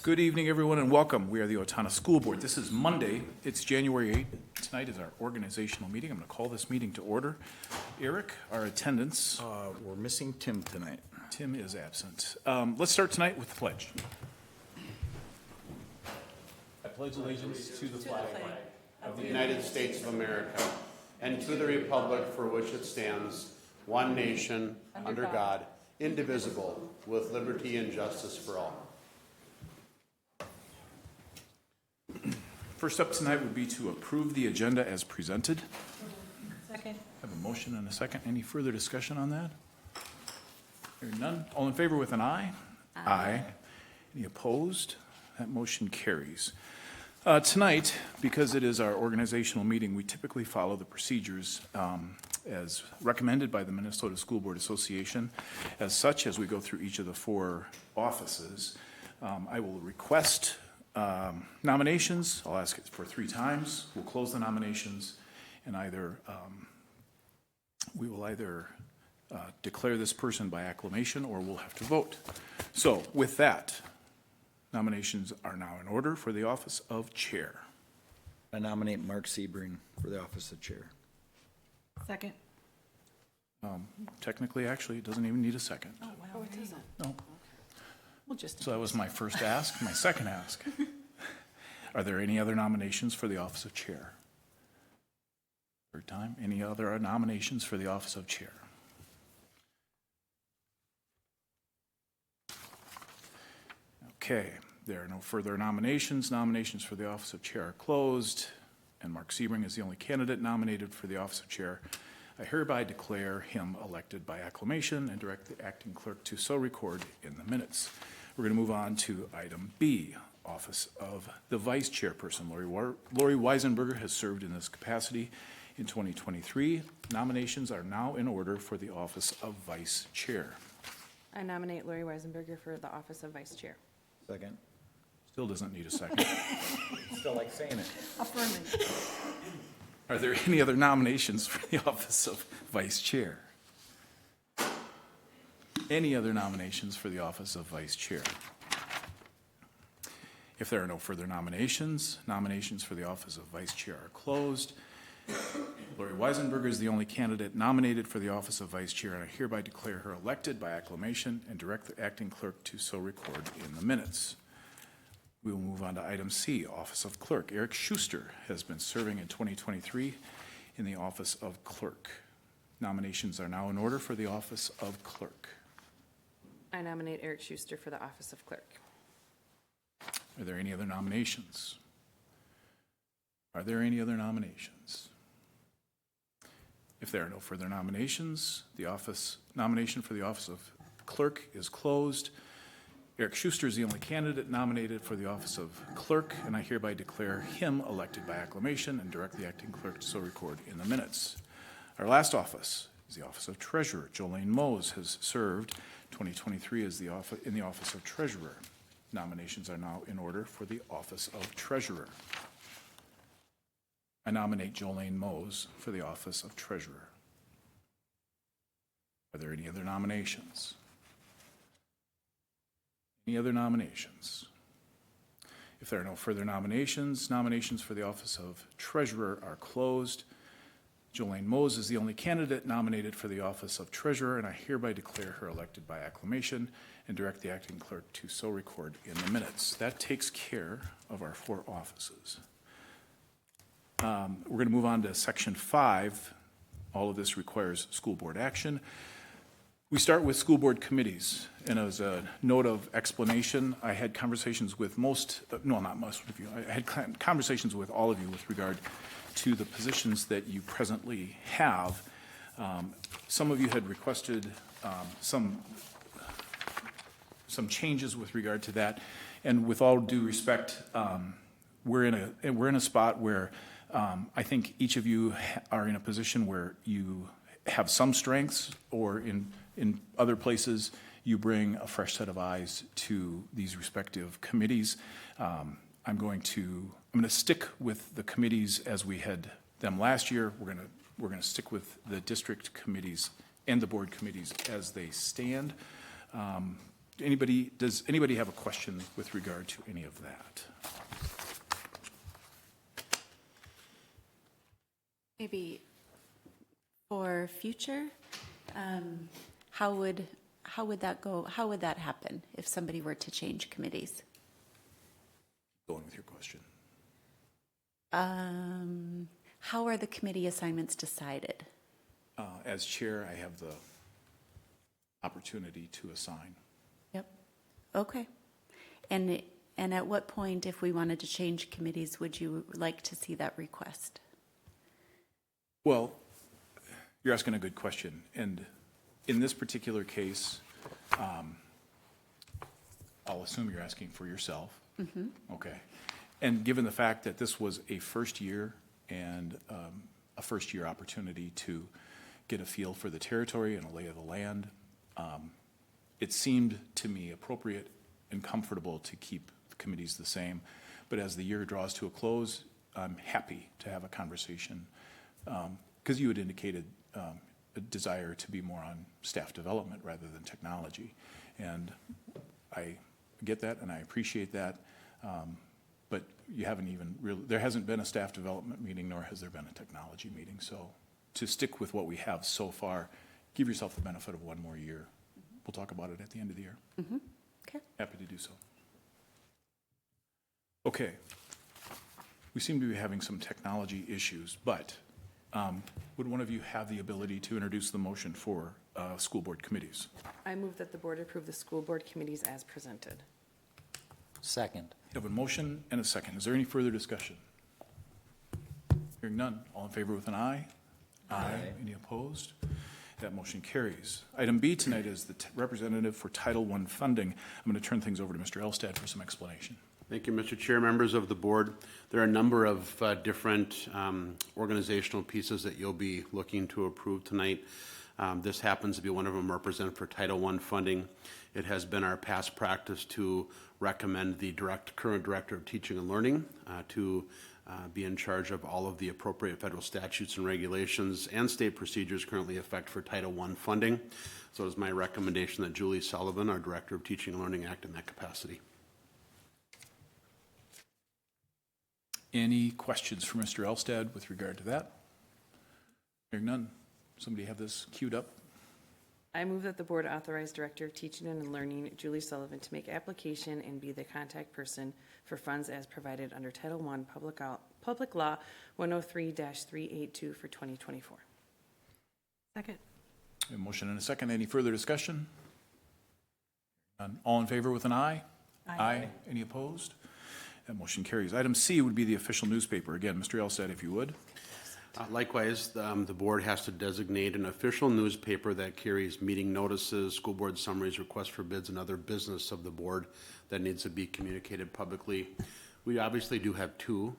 Good evening, everyone, and welcome. We are the Owatonna School Board. This is Monday. It's January 8th. Tonight is our organizational meeting. I'm going to call this meeting to order. Eric, our attendance. We're missing Tim tonight. Tim is absent. Let's start tonight with the pledge. I pledge allegiance to the flag of the United States of America and to the republic for which it stands, one nation, under God, indivisible, with liberty and justice for all. First up tonight would be to approve the agenda as presented. Second. I have a motion and a second. Any further discussion on that? Hearing none. All in favor with an aye? Aye. Any opposed? That motion carries. Tonight, because it is our organizational meeting, we typically follow the procedures as recommended by the Minnesota School Board Association. As such, as we go through each of the four offices, I will request nominations. I'll ask it for 3 times. We'll close the nominations, and we will either declare this person by acclamation or we'll have to vote. So with that, nominations are now in order for the office of chair. I nominate Mark Sebring for the office of chair. Second. Technically, actually, it doesn't even need a second. Oh, wow. Oh, it doesn't. No. We'll just. So that was my first ask. My second ask. Are there any other nominations for the office of chair? Third time. Any other nominations for the office of chair? Okay. There are no further nominations. Nominations for the office of chair are closed, and Mark Sebring is the only candidate nominated for the office of chair. I hereby declare him elected by acclamation and direct the acting clerk to so record in the minutes. We're going to move on to item B, office of the vice chairperson. Lori Weisenberger has served in this capacity in 2023. Nominations are now in order for the office of vice chair. I nominate Lori Weisenberger for the office of vice chair. Second. Still doesn't need a second. Still like saying it. Affirming. Are there any other nominations for the office of vice chair? Any other nominations for the office of vice chair? If there are no further nominations, nominations for the office of vice chair are closed. Lori Weisenberger is the only candidate nominated for the office of vice chair, and I hereby declare her elected by acclamation and direct the acting clerk to so record in the minutes. We will move on to item C, office of clerk. Eric Schuster has been serving in 2023 in the office of clerk. Nominations are now in order for the office of clerk. I nominate Eric Schuster for the office of clerk. Are there any other nominations? Are there any other nominations? If there are no further nominations, the nomination for the office of clerk is closed. Eric Schuster is the only candidate nominated for the office of clerk, and I hereby declare him elected by acclamation and direct the acting clerk to so record in the minutes. Our last office is the office of treasurer. Jolene Mose has served 2023 as in the office of treasurer. Nominations are now in order for the office of treasurer. I nominate Jolene Mose for the office of treasurer. Are there any other nominations? Any other nominations? If there are no further nominations, nominations for the office of treasurer are closed. Jolene Mose is the only candidate nominated for the office of treasurer, and I hereby declare her elected by acclamation and direct the acting clerk to so record in the minutes. That takes care of our 4 offices. We're going to move on to section 5. All of this requires school board action. We start with school board committees, and as a note of explanation, I had conversations with not most of you, I had conversations with all of you with regard to the positions that you presently have. Some of you had requested some changes with regard to that, and with all due respect, we're in a spot where I think each of you are in a position where you have some strengths, or in other places you bring a fresh set of eyes to these respective committees. I'm going to stick with the committees as we had them last year. We're going to stick with the district committees and the board committees as they stand. Does anybody have a question with regard to any of that? Maybe for future, how would that go? How would that happen if somebody were to change committees? Go on with your question. How are the committee assignments decided? As chair, I have the opportunity to assign. Yep. Okay. And at what point, if we wanted to change committees, would you like to see that request? Well, you're asking a good question. And in this particular case, I'll assume you're asking for yourself. Okay. And given the fact that this was a first year and a first year opportunity to get a feel for the territory and a lay of the land, it seemed to me appropriate and comfortable to keep the committees the same. But as the year draws to a close, I'm happy to have a conversation because you had indicated a desire to be more on staff development rather than technology. And I get that and I appreciate that. But you haven't even really, there hasn't been a staff development meeting, nor has there been a technology meeting. So to stick with what we have so far, give yourself the benefit of one more year. We'll talk about it at the end of the year. Okay. Happy to do so. Okay. We seem to be having some technology issues, but would one of you have the ability to introduce the motion for school board committees? I move that the board approve the school board committees as presented. Second. You have a motion and a second. Is there any further discussion? Hearing none. All in favor with an aye? Aye. Any opposed? That motion carries. Item B tonight is the representative for Title I funding. I'm going to turn things over to Mr. Elstad for some explanation. Thank you, Mr. Chair, members of the board. There are a number of different organizational pieces that you'll be looking to approve tonight. This happens to be one of them, represented for Title I funding. It has been our past practice to recommend the current Director of Teaching and Learning to be in charge of all of the appropriate federal statutes and regulations and state procedures currently in effect for Title I funding. So it is my recommendation that Julie Sullivan, our Director of Teaching and Learning, act in that capacity. Any questions for Mr. Elstad with regard to that? Hearing none. Somebody have this queued up? I move that the board authorize Director of Teaching and Learning Julie Sullivan to make application and be the contact person for funds as provided under Title I Public Law 103-382 for 2024. Second. A motion and a second. Any further discussion? None. All in favor with an aye? Aye. Any opposed? That motion carries. Item C would be the official newspaper. Again, Mr. Elstad, if you would. Likewise, the board has to designate an official newspaper that carries meeting notices, school board summaries, requests for bids, and other business of the board that needs to be communicated publicly. We obviously do have two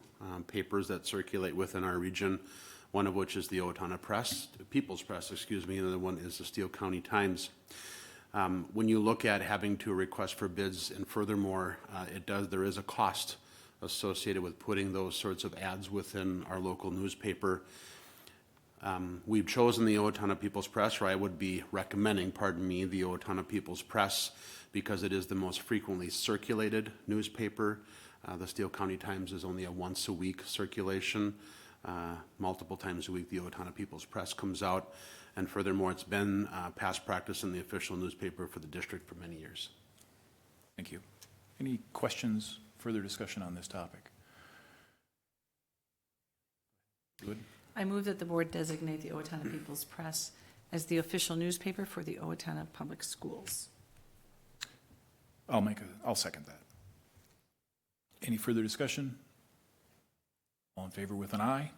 papers that circulate within our region, one of which is the Owatonna People's Press, and the other one is the Steele County Times. When you look at having to request for bids, and furthermore, there is a cost associated with putting those sorts of ads within our local newspaper. We've chosen the Owatonna People's Press, or I would be recommending, the Owatonna People's Press, because it is the most frequently circulated newspaper. The Steele County Times is only a once-a-week circulation. Multiple times a week, the Owatonna People's Press comes out. And furthermore, it's been past practice in the official newspaper for the district for many years. Thank you. Any questions, further discussion on this topic? Good. I move that the board designate the Owatonna People's Press as the official newspaper for the Owatonna Public Schools. I'll second that. Any further discussion? All in favor with an aye?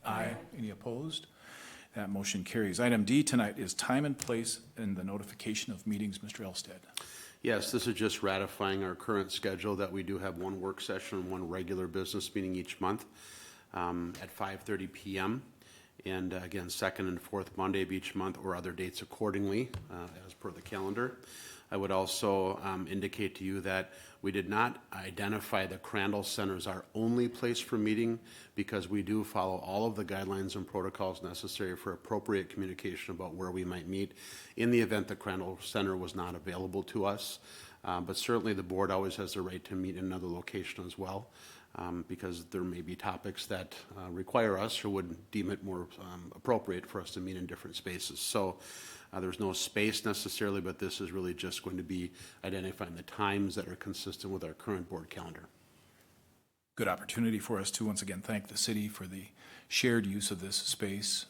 Aye. Any opposed? That motion carries. Item D tonight is time and place and the notification of meetings. Mr. Elstad. Yes, this is just ratifying our current schedule that we do have one work session and one regular business meeting each month at 5:30 p.m. And again, second and fourth Monday of each month or other dates accordingly as per the calendar. I would also indicate to you that we did not identify the Crandall Center as our only place for meeting because we do follow all of the guidelines and protocols necessary for appropriate communication about where we might meet in the event the Crandall Center was not available to us. But certainly the board always has the right to meet in another location as well, because there may be topics that require us or would deem it more appropriate for us to meet in different spaces. So there's no space necessarily, but this is really just going to be identifying the times that are consistent with our current board calendar. Good opportunity for us to once again thank the city for the shared use of this space.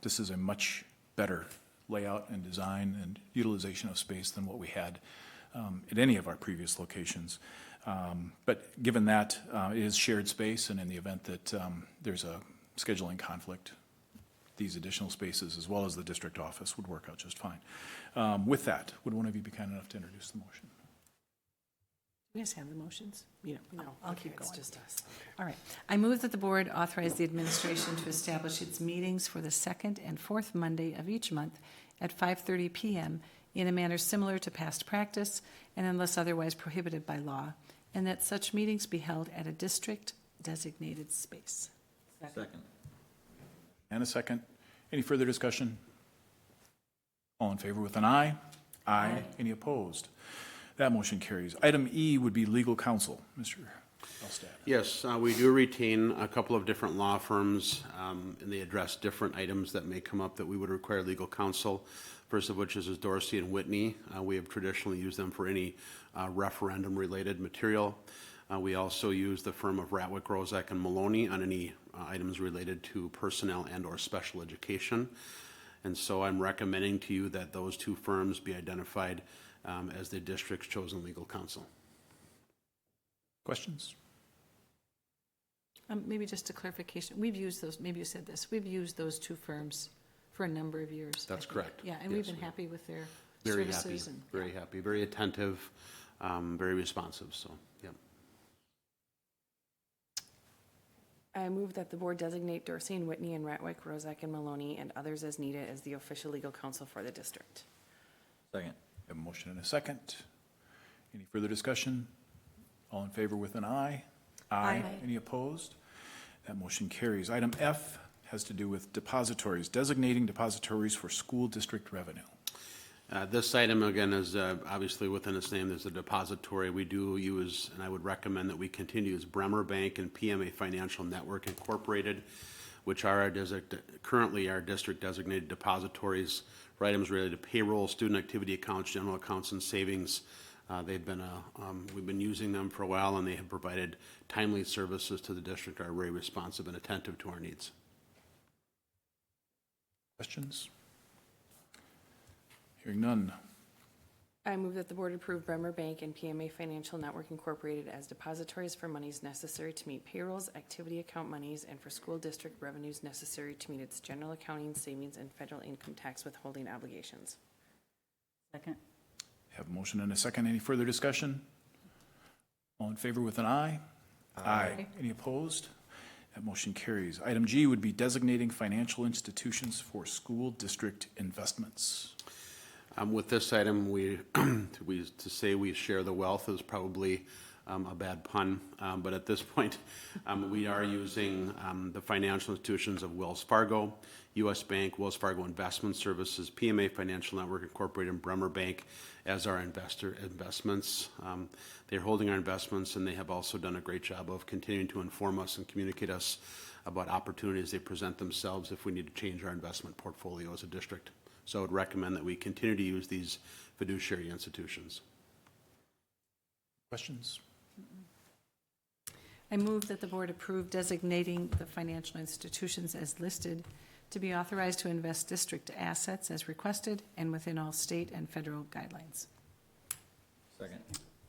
This is a much better layout and design and utilization of space than what we had at any of our previous locations. But given that it is shared space, and in the event that there's a scheduling conflict, these additional spaces, as well as the district office, would work out just fine. With that, would one of you be kind enough to introduce the motion? You guys have the motions? You don't? No, I'll okay, keep it's going. just us. All right. I move that the board authorize the administration to establish its meetings for the second and fourth Monday of each month at 5:30 PM in a manner similar to past practice and unless otherwise prohibited by law, and that such meetings be held at a district-designated space. Second. And a second. Any further discussion? All in favor with an aye? Aye. Any opposed? That motion carries. Item E would be legal counsel. Mr. Elstad. Yes, we do retain a couple of different law firms, and they address different items that may come up that we would require legal counsel. First of which is Dorsey and Whitney. We have traditionally used them for any referendum-related material. We also use the firm of Ratwick, Rozak, and Maloney on any items related to personnel and/or special education. And so I'm recommending to you that those two firms be identified as the district's chosen legal counsel. Questions? Maybe just a clarification. We've used those, maybe you said this, we've used those two firms for a number of years. That's correct. Yeah, and we've Yes, been happy with their Very happy, services. And very happy, very attentive, very responsive, so, yeah. I move that the board designate Dorsey and Whitney and Ratwick, Rozak, and Maloney, and others as needed as the official legal counsel for the district. Second. We have a motion and a second. Any further discussion? All in favor with an aye? Aye. Any opposed? That motion carries. Item F has to do with depositories, designating depositories for school district revenue. This item, again, is obviously within its name, there's a depository. We do use, and I would recommend that we continue, as Bremer Bank and PMA Financial Network Incorporated, which are currently our district designated depositories for items related to payroll, student activity accounts, general accounts, and savings. We've been using them for a while, and they have provided timely services to the district, are very responsive and attentive to our needs. Questions? Hearing none. I move that the board approve Bremer Bank and PMA Financial Network Incorporated as depositories for monies necessary to meet payrolls, activity account monies, and for school district revenues necessary to meet its general accounting, savings, and federal income tax withholding obligations. second. Have a motion and a second. Any further discussion? All in favor with an aye? Aye. Any opposed? That motion carries. Item G would be designating financial institutions for school district investments. With this item, to say we share the wealth is probably a bad pun, but at this point, we are using the financial institutions of Wells Fargo, U.S. Bank, Wells Fargo Investment Services, PMA Financial Network Incorporated, and Bremer Bank as our investments. They're holding our investments, and they have also done a great job of continuing to inform us and communicate us about opportunities they present themselves if we need to change our investment portfolio as a district. So I would recommend that we continue to use these fiduciary institutions. Questions? I move that the board approve designating the financial institutions as listed to be authorized to invest district assets as requested and within all state and federal guidelines. Second.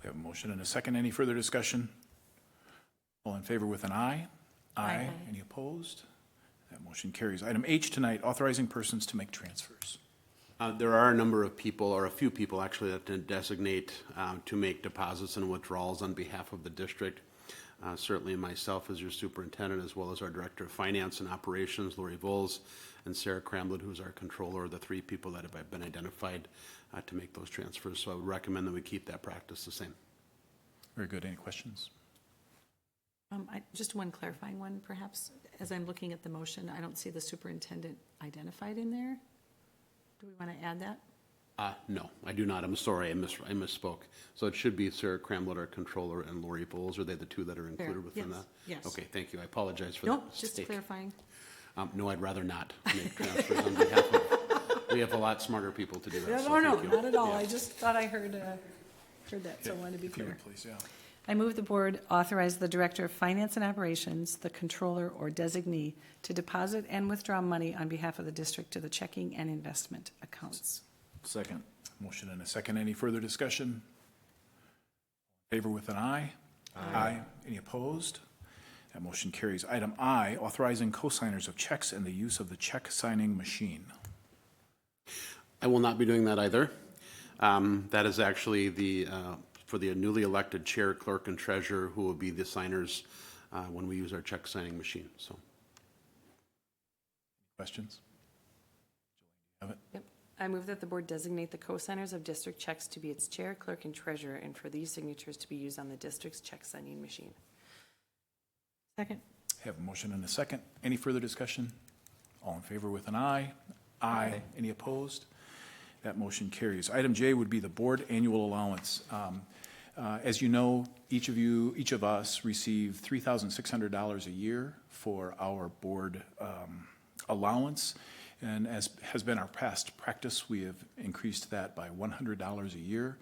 We have a motion and a second. Any further discussion? All in favor with an aye? Aye. Any opposed? That motion carries. Item H tonight, authorizing persons to make transfers. There are a number of people, or a few people actually, that can designate to make deposits and withdrawals on behalf of the district. Certainly myself as your superintendent, as well as our Director of Finance and Operations, Lori Voles, and Sarah Cramblett, who's our controller, are the three people that have been identified to make those transfers. So I would recommend that we keep that practice the same. Very good. Any questions? Just one clarifying one, perhaps. As I'm looking at the motion, I don't see the superintendent identified in there. Do we want to add that? No, I do not. I'm sorry, I misspoke. So it should be Sarah Cramblett, our controller, and Lori Voles. Are they the two that are included within Yes, that? yes. Okay, thank you. I apologize for that Nope, mistake. just clarifying. No, I'd rather not make transfers on behalf of, we have a lot smarter people to do that. so thank you. Not at all. Yeah. I just thought I heard that, so I wanted to be If you clear. would, please, yeah. I move the board authorize the Director of Finance and Operations, the controller or designee, to deposit and withdraw money on behalf of the district to the checking and investment accounts. Second. Motion and a second. Any further discussion? Favor with an aye? Aye. Any opposed? That motion carries. Item I, authorizing cosigners of checks and the use of the check signing machine. I will not be doing that either. That is actually for the newly elected chair, clerk, and treasurer, who will be the signers when we use our check signing machine, so. Questions? Have it? Yep. I move that the board designate the co-signers of district checks to be its chair, clerk, and treasurer, and for these signatures to be used on the district's check signing machine. Second. Have a motion and a second. Any further discussion? All in favor with an aye? Aye. Any opposed? That motion carries. Item J would be the board annual allowance. As you know, each of us receive $3,600 a year for our board allowance. And as has been our past practice, we have increased that by $100 a year.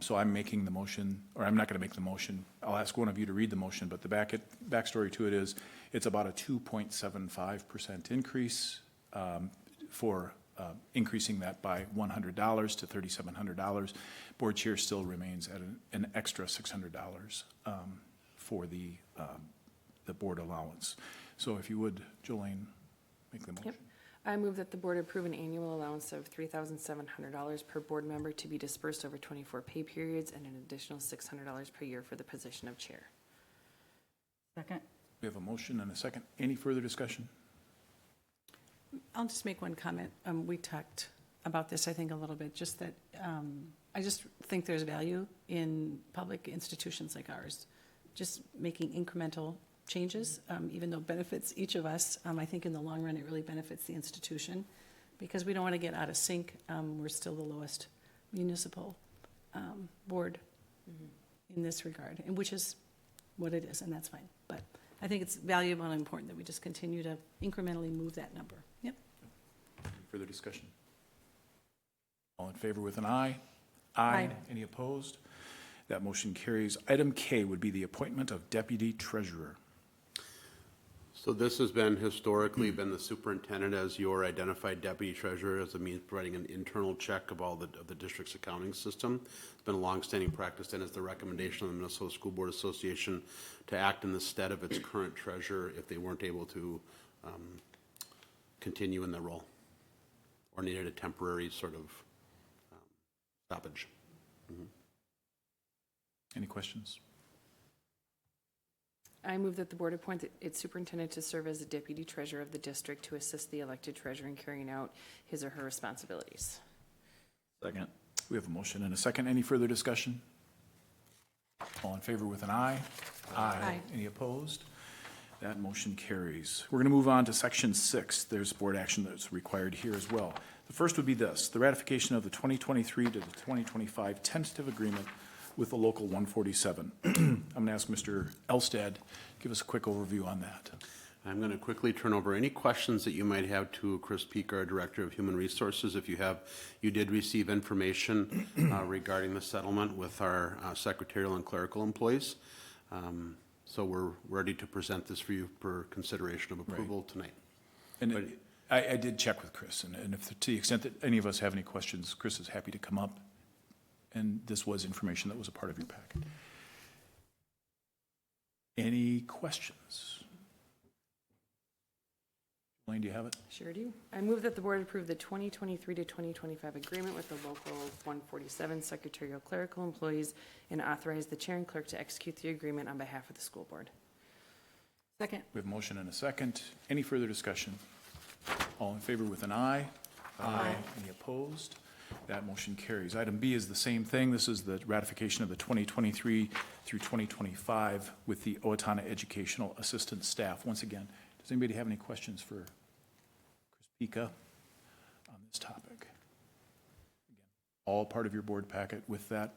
So I'm making the motion, or I'm not going to make the motion. I'll ask one of you to read the motion, but the backstory to it is it's about a 2.75% increase for increasing that by $100 to $3,700. Board chair still remains at an extra $600 for the board allowance. So if you would, Jolene, make the motion. Yep. I move that the board approve an annual allowance of $3,700 per board member to be dispersed over 24 pay periods and an additional $600 per year for the position of chair. Second. We have a motion and a second. Any further discussion? I'll just make one comment. We talked about this, I think, a little bit, just that I just think there's value in public institutions like ours, just making incremental changes, even though it benefits each of us. I think in the long run, it really benefits the institution because we don't want to get out of sync. We're still the lowest municipal board in this regard, and which is what it is, and that's fine. But I think it's valuable and important that we just continue to incrementally move that number. Yep. Any further discussion? All in favor with an aye? Aye. Any opposed? That motion carries. Item K would be the appointment of deputy treasurer. So this has been historically been the superintendent as your identified deputy treasurer as a means of providing an internal check of all of the district's accounting system. It's been a longstanding practice and is the recommendation of the Minnesota School Board Association to act in the stead of its current treasurer if they weren't able to continue in the role or needed a temporary sort of stoppage. Any questions? I move that the board appoint its superintendent to serve as the deputy treasurer of the district to assist the elected treasurer in carrying out his or her responsibilities. Second. We have a motion and a second. Any further discussion? All in favor with an aye? Aye. Any opposed? That motion carries. We're going to move on to section 6. There's board action that's required here as well. The first would be this, the ratification of the 2023 to the 2025 tentative agreement with the local 147. I'm going to ask Mr. Elstad, give us a quick overview on that. I'm going to quickly turn over any questions that you might have to Chris Peak, our Director of Human Resources. If you did receive information regarding the settlement with our secretarial and clerical employees. So we're ready to present this for you for consideration of approval tonight. And I did check with Chris, and if to the extent that any of us have any questions, Chris is happy to come up. And this was information that was a part of your packet. Any questions? Elaine, do you have it? Sure do. I move that the board approve the 2023 to 2025 agreement with the local 147 secretarial clerical employees and authorize the chair and clerk to execute the agreement on behalf of the school board. Second. We have a motion and a second. Any further discussion? All in favor with an aye? Aye. Any opposed? That motion carries. Item B is the same thing. This is the ratification of the 2023 through 2025 with the Owatonna Educational Assistant Staff. Once again, does anybody have any questions for Chris Pika on this topic? Again, all part of your board packet. With that,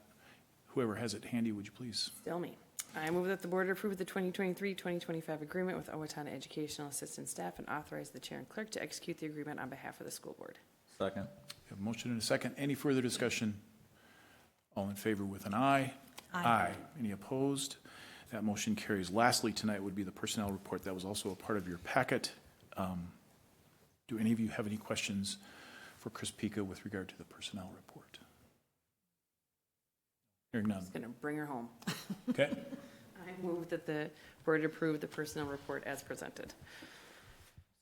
whoever has it handy, would you please? Still me. I move that the board approve the 2023-2025 agreement with Owatonna Educational Assistant Staff and authorize the chair and clerk to execute the agreement on behalf of the school board. Second. We have a motion and a second. Any further discussion? All in favor with an aye? Aye. Any opposed? That motion carries. Lastly, tonight would be the personnel report. That was also a part of your packet. Do any of you have any questions for Chris Pika with regard to the personnel report? Hearing none. Just gonna bring her home. Okay. I move that the board approve the personnel report as presented.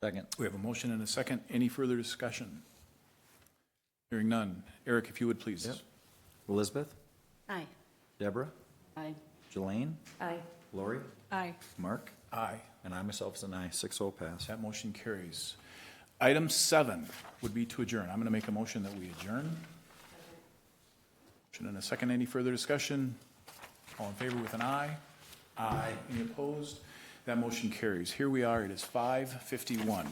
Second. We have a motion and a second. Any further discussion? Hearing none. Eric, if you would, please. Yep. Elizabeth? Aye. Deborah? Aye. Jelaine? Aye. Lori? Aye. Mark? Aye. And I myself is an aye. 6-0 pass. That motion carries. Item 7 would be to adjourn. I'm going to make a motion that we adjourn. Motion and a second. Any further discussion? All in favor with an aye? Aye. Any opposed? That motion carries. Here we are. It is 5:51,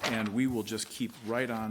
and we will just keep right on